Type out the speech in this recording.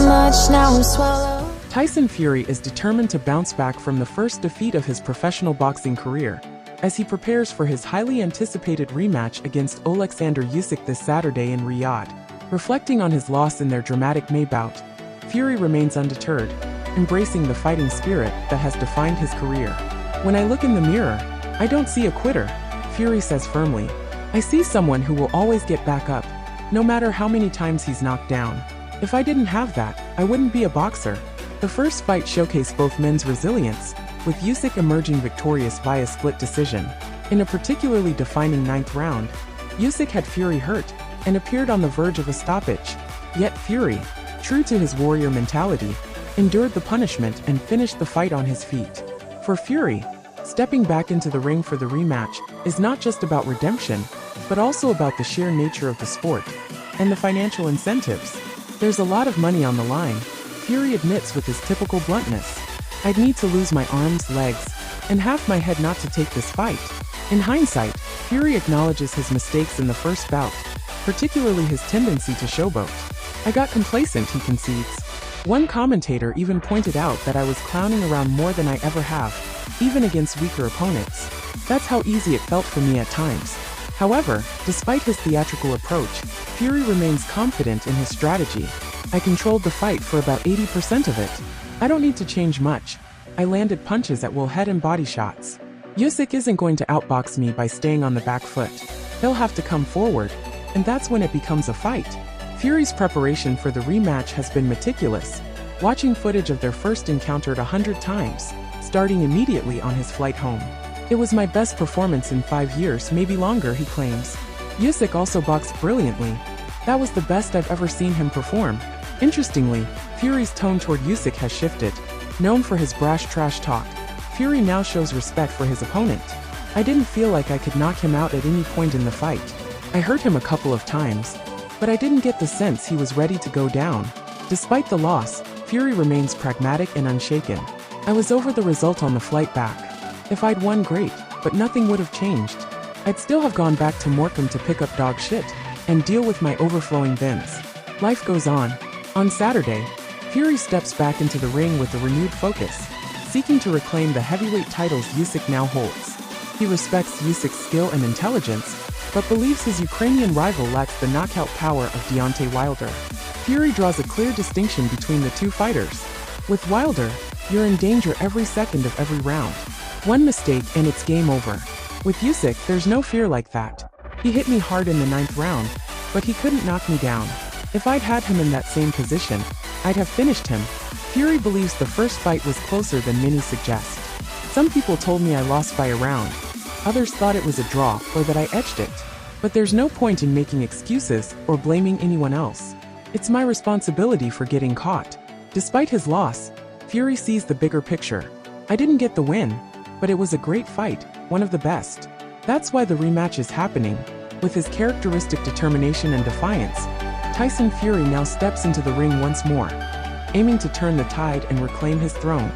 much, now I'm swallowed. Tyson Fury is determined to bounce back from the first defeat of his professional boxing career, as he prepares for his highly anticipated rematch against Oleksandr Usyk this Saturday in Riyadh. Reflecting on his loss in their dramatic May bout, Fury remains undeterred, embracing the fighting spirit that has defined his career. "When I look in the mirror, I don't see a quitter," Fury says firmly. "I see someone who will always get back up, no matter how many times he's knocked down. If I didn't have that, I wouldn't be a boxer." The first fight showcased both men's resilience, with Usyk emerging victorious via split decision. In a particularly defining ninth round, Usyk had Fury hurt and appeared on the verge of a stoppage. Yet Fury, true to his warrior mentality, endured the punishment and finished the fight on his feet. For Fury, stepping back into the ring for the rematch is not just about redemption, but also about the sheer nature of the sport and the financial incentives. "There's a lot of money on the line," Fury admits with his typical bluntness. "I'd need to lose my arms, legs, and half my head not to take this fight." In hindsight, Fury acknowledges his mistakes in the first bout, particularly his tendency to showboat. "I got complacent," he concedes. One commentator even pointed out that I was clowning around more than I ever have, even against weaker opponents. "That's how easy it felt for me at times." However, despite his theatrical approach, Fury remains confident in his strategy. "I controlled the fight for about 80% of it. I don't need to change much. I landed punches that will head and body shots. Usyk isn't going to outbox me by staying on the back foot. He'll have to come forward, and that's when it becomes a fight." Fury's preparation for the rematch has been meticulous, watching footage of their first encounter 100 times, starting immediately on his flight home. "It was my best performance in 5 years, maybe longer," he claims. Usyk also boxed brilliantly. "That was the best I've ever seen him perform." Interestingly, Fury's tone toward Usyk has shifted. Known for his brash trash talk, Fury now shows respect for his opponent. "I didn't feel like I could knock him out at any point in the fight. I hurt him a couple of times, but I didn't get the sense he was ready to go down." Despite the loss, Fury remains pragmatic and unshaken. "I was over the result on the flight back. If I'd won, great, but nothing would have changed. I'd still have gone back to Morecambe to pick up dog shit and deal with my overflowing bins. Life goes on." On Saturday, Fury steps back into the ring with a renewed focus, seeking to reclaim the heavyweight titles Usyk now holds. He respects Usyk's skill and intelligence, but believes his Ukrainian rival lacks the knockout power of Deontay Wilder. Fury draws a clear distinction between the two fighters. "With Wilder, you're in danger every second of every round. One mistake and it's game over. With Usyk, there's no fear like that. He hit me hard in the 9th round, but he couldn't knock me down. If I'd had him in that same position, I'd have finished him." Fury believes the first fight was closer than many suggest. "Some people told me I lost by a round. Others thought it was a draw or that I edged it. But there's no point in making excuses or blaming anyone else. It's my responsibility for getting caught." Despite his loss, Fury sees the bigger picture. "I didn't get the win, but it was a great fight, one of the best. That's why the rematch is happening." With his characteristic determination and defiance, Tyson Fury now steps into the ring once more, aiming to turn the tide and reclaim his throne.